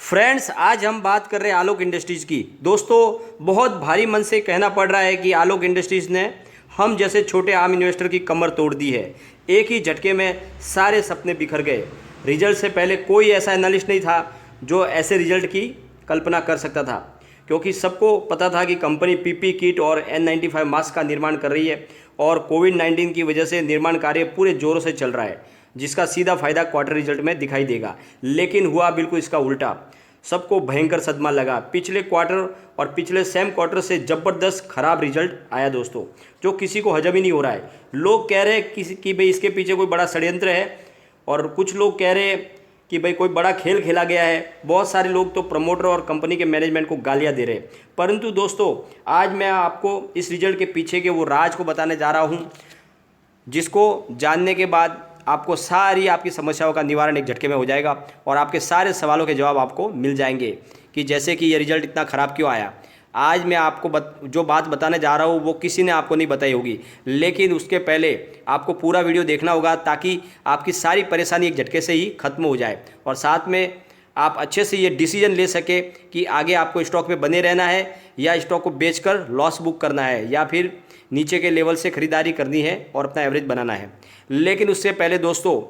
Friends, आज हम बात कर रहे हैं आलोक इंडस्ट्रीज़ की। दोस्तों, बहुत भारी मन से कहना पड़ रहा है कि आलोक इंडस्ट्रीज़ ने हम जैसे छोटे आम इन्वेस्टर की कमर तोड़ दी है। एक ही झटके में सारे सपने बिखर गए। रिजल्ट से पहले कोई ऐसा एनालिस्ट नहीं था जो ऐसे रिजल्ट की कल्पना कर सकता था, क्योंकि सबको पता था कि कंपनी पीपी किट और N95 मास्क का निर्माण कर रही है और कोविड-19 की वजह से निर्माण कार्य पूरे जोरों से चल रहा है, जिसका सीधा फायदा क्वार्टर रिजल्ट में दिखाई देगा। लेकिन हुआ बिल्कुल इसका उल्टा। सबको भयंकर सदमा लगा। पिछले क्वार्टर और पिछले सेम क्वार्टर से ज़बरदस्त खराब रिजल्ट आया दोस्तों, जो किसी को हजम ही नहीं हो रहा है। लोग कह रहे हैं कि भाई इसके पीछे कोई बड़ा षड्यंत्र है, और कुछ लोग कह रहे हैं कि भाई कोई बड़ा खेल खेला गया है। बहुत सारे लोग तो प्रमोटर और कंपनी के मैनेजमेंट को गालियां दे रहे हैं। परंतु दोस्तों, आज मैं आपको इस रिजल्ट के पीछे के वो राज को बताने जा रहा हूँ, जिसको जानने के बाद आपको सारी आपकी समस्याओं का निवारण एक झटके में हो जाएगा और आपके सारे सवालों के जवाब आपको मिल जाएंगे कि जैसे कि ये रिजल्ट इतना ख़राब क्यों आया। आज मैं आपको जो बात बताने जा रहा हूँ वो किसी ने आपको नहीं बताई होगी, लेकिन उसके पहले आपको पूरा वीडियो देखना होगा ताकि आपकी सारी परेशानी एक झटके से ही खत्म हो जाए और साथ में आप अच्छे से ये डिसीजन ले सके कि आगे आपको स्टॉक में बने रहना है या स्टॉक को बेचकर लॉस बुक करना है या फिर नीचे के लेवल से खरीदारी करनी है और अपना एवरेज बनाना है। लेकिन उससे पहले दोस्तों,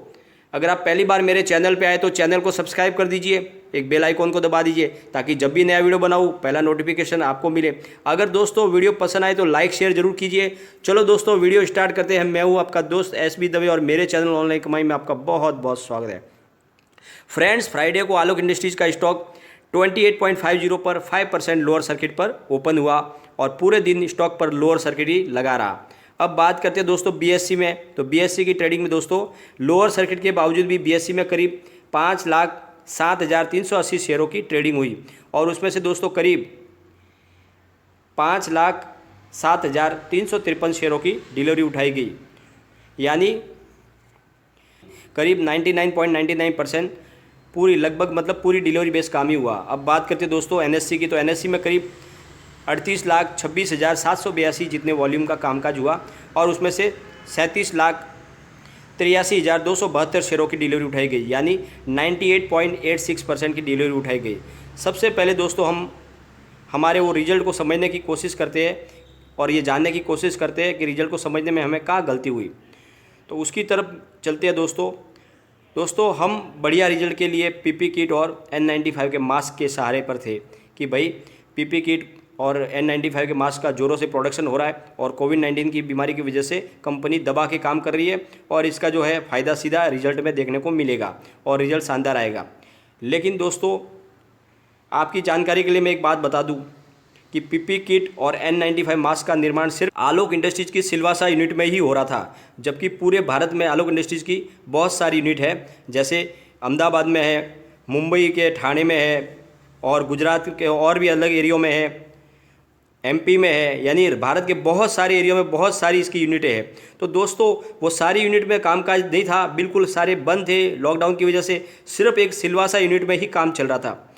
अगर आप पहली बार मेरे चैनल पे आए तो चैनल को सब्सक्राइब कर दीजिए, एक बेल आइकॉन को दबा दीजिए ताकि जब भी नया वीडियो बनाऊँ पहला नोटिफिकेशन आपको मिले। अगर दोस्तों वीडियो पसंद आए तो लाइक शेयर जरूर कीजिए। चलो दोस्तों, वीडियो स्टार्ट करते हैं। मैं हूँ आपका दोस्त SB दवे और मेरे चैनल ऑनलाइन कमाई में आपका बहुत बहुत स्वागत है। फ्रेंड्स, फ्राइडे को आलोक इंडस्ट्रीज़ का स्टॉक 28.50 पर 5% लोअर सर्किट पर ओपन हुआ और पूरे दिन स्टॉक पर लोअर सर्किट ही लगा रहा। अब बात करते हैं दोस्तों BSE में। तो BSE की ट्रेडिंग में दोस्तों लोअर सर्किट के बावजूद भी BSE में करीब 5,07,380 शेयरों की ट्रेडिंग हुई और उसमें से दोस्तों करीब 5,07,353 शेयरों की डिलीवरी उठाई गई, यानी करीब 99.99% पूरी लगभग मतलब पूरी डिलीवरी बेस काम ही हुआ। अब बात करते हैं दोस्तों NSE की। तो NSE में करीब 38,26,782 जितने वॉल्यूम का कामकाज हुआ और उसमें से 37,83,272 शेयरों की डिलीवरी उठाई गई, यानी 98.86% की डिलीवरी उठाई गई। सबसे पहले दोस्तों हम हमारे वो रिजल्ट को समझने की कोशिश करते हैं और ये जानने की कोशिश करते हैं कि रिजल्ट को समझने में हमें कहाँ गलती हुई, तो उसकी तरफ चलते हैं दोस्तों हम बढ़िया रिजल्ट के लिए पीपी किट और N95 के मास्क के सहारे पर थे कि भाई पीपी किट और N95 के मास्क का जोरों से प्रोडक्शन हो रहा है और कोविड-19 की बीमारी की वजह से कंपनी दबा के काम कर रही है और इसका जो है फ़ायदा सीधा रिजल्ट में देखने को मिलेगा और रिजल्ट शानदार आएगा। लेकिन दोस्तों, आपकी जानकारी के लिए मैं एक बात बता दूं कि पीपी किट और N95 मास्क का निर्माण सिर्फ आलोक इंडस्ट्रीज़ की सिलवासा यूनिट में ही हो रहा था, जबकि पूरे भारत में आलोक इंडस्ट्रीज़ की बहुत सारी यूनिट है। जैसे अहमदाबाद में है, मुंबई के ठाणे में है और गुजरात के और भी अलग एरियो में है, MP में है, यानी भारत के बहुत सारे एरिया में बहुत सारी इसकी यूनिटें हैं। तो दोस्तों वो सारी यूनिट में कामकाज नहीं था, बिल्कुल सारे बंद थे लॉकडाउन की वजह से। सिर्फ एक सिलवासा यूनिट में ही काम चल रहा था।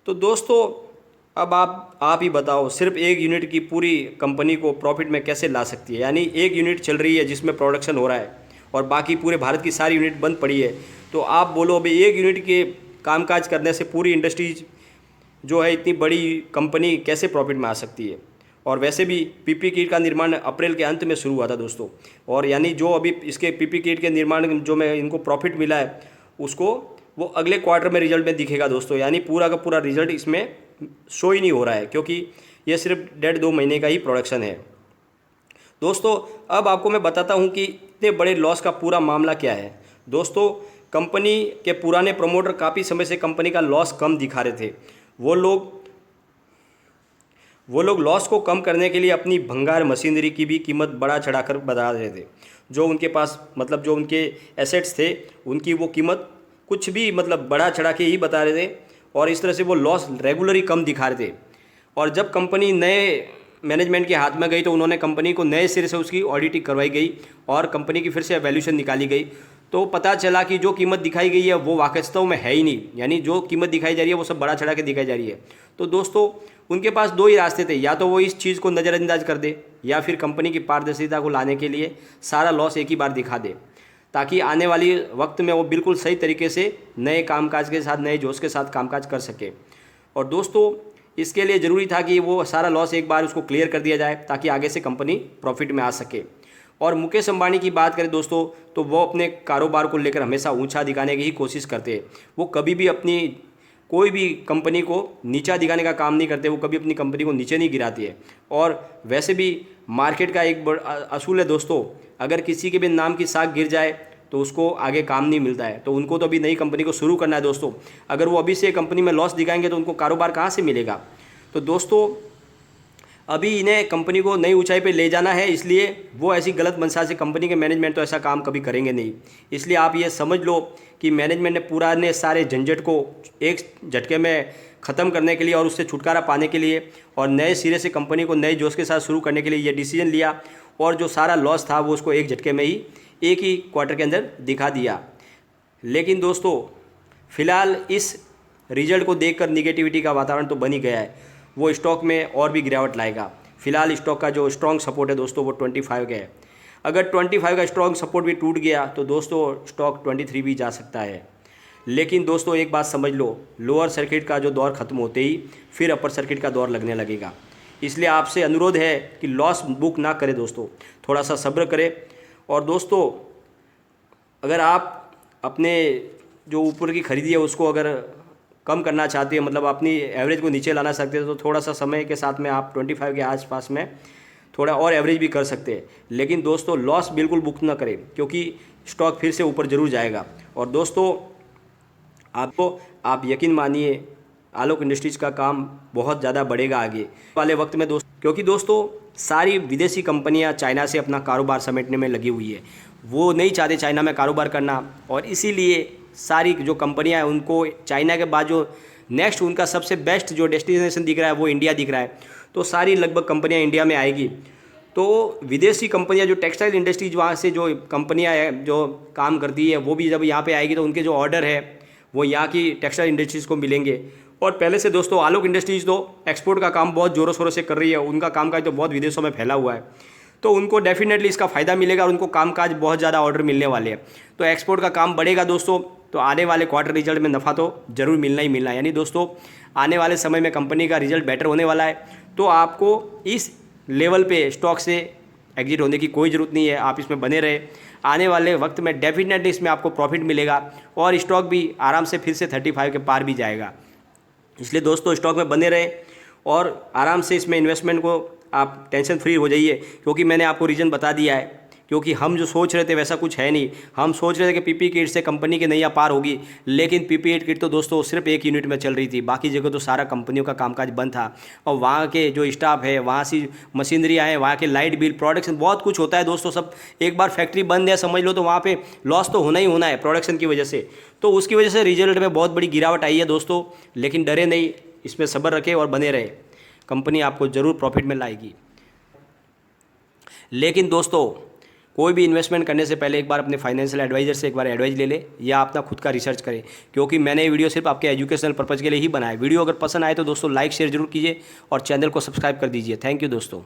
तो दोस्तों अब आप ही बताओ, सिर्फ एक यूनिट की पूरी कंपनी को प्रॉफिट में कैसे ला सकती है? यानी एक यूनिट चल रही है जिसमें प्रोडक्शन हो रहा है और बाकी पूरे भारत की सारी यूनिट बंद पड़ी है। तो आप बोलो भाई एक यूनिट के कामकाज करने से पूरी इंडस्ट्रीज जो है इतनी बड़ी कंपनी कैसे प्रॉफिट में आ सकती है? और वैसे भी पीपी किट का निर्माण अप्रैल के अंत में शुरू हुआ था दोस्तों, और यानी जो अभी इसके पीपी किट के निर्माण जो में इनको प्रॉफिट मिला है उसको वो अगले क्वार्टर में रिजल्ट में दिखेगा दोस्तों। यानी पूरा का पूरा रिजल्ट इसमें शो ही नहीं हो रहा है, क्योंकि ये सिर्फ 1.5-2 महीने का ही प्रोडक्शन है। दोस्तों अब आपको मैं बताता हूँ कि इतने बड़े लॉस का पूरा मामला क्या है। दोस्तों, कंपनी के पुराने प्रमोटर काफ़ी समय से कंपनी का लॉस कम दिखा रहे थे। वो लोग लॉस को कम करने के लिए अपनी भंगार मशीनरी की भी कीमत बढ़ा चढ़ाकर बता रहे थे। जो उनके पास मतलब जो उनके एसेट्स थे उनकी वो कीमत कुछ भी मतलब बढ़ा चढ़ा के ही बता रहे थे और इस तरह से वो लॉस रेगुलरली कम दिखा रहे थे। और जब कंपनी नए मैनेजमेंट के हाथ में गई तो उन्होंने कंपनी को नए सिरे से उसकी ऑडिटिंग करवाई गई और कंपनी की फिर से वैल्यूएशन निकाली गई। तो पता चला कि जो कीमत दिखाई गई है वो वास्तव में है ही नहीं, यानी जो कीमत दिखाई जा रही है वो सब बढ़ा चढ़ा के दिखाई जा रही है। तो दोस्तों उनके पास दो ही रास्ते थे, या तो वो इस चीज़ को नज़रअंदाज कर दे या फिर कंपनी की पारदर्शिता को लाने के लिए सारा लॉस एक ही बार दिखा दे। ताकि आने वाली वक्त में वो बिल्कुल सही तरीके से नए कामकाज के साथ, नए जोश के साथ कामकाज कर सके। और दोस्तों इसके लिए ज़रूरी था कि वो सारा लॉस एक बार उसको क्लियर कर दिया जाए ताकि आगे से कंपनी प्रॉफिट में आ सके। और मुकेश अंबानी की बात करें दोस्तों, तो वो अपने कारोबार को लेकर हमेशा ऊंचा दिखाने की ही कोशिश करते हैं। वो कभी भी अपनी कोई भी कंपनी को नीचा दिखाने का काम नहीं करते, वो कभी अपनी कंपनी को नीचे नहीं गिराती है। और वैसे भी मार्केट का एक असूल है दोस्तों, अगर किसी के भी नाम की साख गिर जाए तो उसको आगे काम नहीं मिलता है। तो उनको तो अभी नई कंपनी को शुरू करना है दोस्तों। अगर वो अभी से कंपनी में लॉस दिखाएंगे तो उनको कारोबार कहाँ से मिलेगा। तो दोस्तों अभी इन्हें कंपनी को नई ऊंचाई पे ले जाना है, इसलिए वो ऐसी गलत मंशा से, कंपनी के मैनेजमेंट तो ऐसा काम कभी करेंगे नहीं। इसलिए आप ये समझ लो कि मैनेजमेंट ने पुराने सारे झंझट को एक झटके में ख़त्म करने के लिए और उससे छुटकारा पाने के लिए और नए सिरे से कंपनी को नए जोश के साथ शुरू करने के लिए ये डिसीजन लिया। और जो सारा लॉस था वो उसको एक झटके में ही, एक ही क्वार्टर के अंदर दिखा दिया। लेकिन दोस्तों फ़िलहाल इस रिजल्ट को देखकर निगेटिविटी का वातावरण तो बन ही गया है, वो स्टॉक में और भी गिरावट लाएगा। फिलहाल स्टॉक का जो स्ट्रॉन्ग सपोर्ट है दोस्तों वो 25 का है। अगर 25 का स्ट्रॉन्ग सपोर्ट भी टूट गया तो दोस्तों स्टॉक 23 भी जा सकता है। लेकिन दोस्तों एक बात समझ लो, लोअर सर्किट का जो दौर ख़त्म होते ही फिर अपर सर्किट का दौर लगने लगेगा। इसलिए आपसे अनुरोध है कि लॉस बुक ना करें दोस्तों, थोड़ा सा सब्र करें। और दोस्तों अगर आप अपने जो ऊपर की खरीदी है उसको अगर कम करना चाहते हैं, मतलब अपनी एवरेज को नीचे लाना सकते हैं, तो थोड़ा सा समय के साथ में आप 25 के आसपास में थोड़ा और एवरेज भी कर सकते हैं। लेकिन दोस्तों लॉस बिल्कुल बुक ना करें, क्योंकि स्टॉक फिर से ऊपर ज़रूर जाएगा। और दोस्तों आप यकीन मानिए आलोक इंडस्ट्रीज़ का काम बहुत ज़्यादा बढ़ेगा आगे वाले वक्त में दोस्तों, क्योंकि दोस्तों सारी विदेशी कंपनियां चाइना से अपना कारोबार समेटने में लगी हुई है। वो नहीं चाहते चाइना में कारोबार करना, और इसीलिए सारी जो कंपनियां हैं उनको चाइना के बाद जो नेक्स्ट उनका सबसे बेस्ट जो डेस्टिनेशन दिख रहा है वो इंडिया दिख रहा है। तो सारी लगभग कंपनियां इंडिया में आएगी। तो विदेशी कंपनियां जो टेक्सटाइल इंडस्ट्रीज वहाँ से जो कंपनियां हैं जो काम करती है वो भी जब यहाँ पे आएगी तो उनके जो ऑर्डर है वो यहाँ की टेक्सटाइल इंडस्ट्रीज़ को मिलेंगे। और पहले से दोस्तों आलोक इंडस्ट्रीज़ तो एक्सपोर्ट का काम बहुत ज़ोरों शोरों से कर रही है, उनका कामकाज तो बहुत विदेशों में फैला हुआ है। तो उनको डेफिनेटली इसका फ़ायदा मिलेगा और उनको कामकाज बहुत ज़्यादा ऑर्डर मिलने वाले हैं। तो एक्सपोर्ट का काम बढ़ेगा दोस्तों, तो आने वाले क्वार्टर रिजल्ट में नफ़ा तो ज़रूर मिलना ही मिलना है। यानी दोस्तों आने वाले समय में कंपनी का रिजल्ट बेटर होने वाला है। तो आपको इस लेवल पे स्टॉक से एग्जिट होने की कोई ज़रूरत नहीं है, आप इसमें बने रहे। आने वाले वक्त में डेफिनेटली इसमें आपको प्रॉफिट मिलेगा और स्टॉक भी आराम से फिर से 35 के पार भी जाएगा। इसलिए दोस्तों स्टॉक में बने रहे और आराम से इसमें इन्वेस्टमेंट को आप टेंशन फ्री हो जाइए, क्योंकि मैंने आपको रीज़न बता दिया है। क्योंकि हम जो सोच रहे थे वैसा कुछ है नहीं। हम सोच रहे थे कि पीपी किट से कंपनी की नैया पार होगी, लेकिन पीपी किट तो दोस्तों सिर्फ एक यूनिट में चल रही थी, बाकी जगह तो सारा कंपनियों का कामकाज बंद था। और वहाँ के जो स्टाफ है, वहाँ से मशीनरियाँ हैं, वहाँ के लाइट बिल, प्रोडक्शन, बहुत कुछ होता है दोस्तों। सब एक बार फैक्ट्री बंद है समझ लो तो वहाँ पर लॉस तो होना ही होना है प्रोडक्शन की वजह से। तो उसकी वजह से रिजल्ट में बहुत बड़ी गिरावट आई है दोस्तों। लेकिन डरे नहीं, इसमें सब्र रखें और बने रहे, कंपनी आपको ज़रूर प्रॉफिट में लाएगी। लेकिन दोस्तों कोई भी इन्वेस्टमेंट करने से पहले एक बार अपने फाइनेंशियल एडवाइजर से एक बार एडवाइस ले ले या अपना खुद का रिसर्च करें, क्योंकि मैंने ये वीडियो सिर्फ आपके एजुकेशनल पर्पज़ के लिए ही बनाया। वीडियो अगर पसंद आए तो दोस्तों लाइक शेयर जरूर कीजिए और चैनल को सब्सक्राइब कर दीजिए। थैंक यू दोस्तों।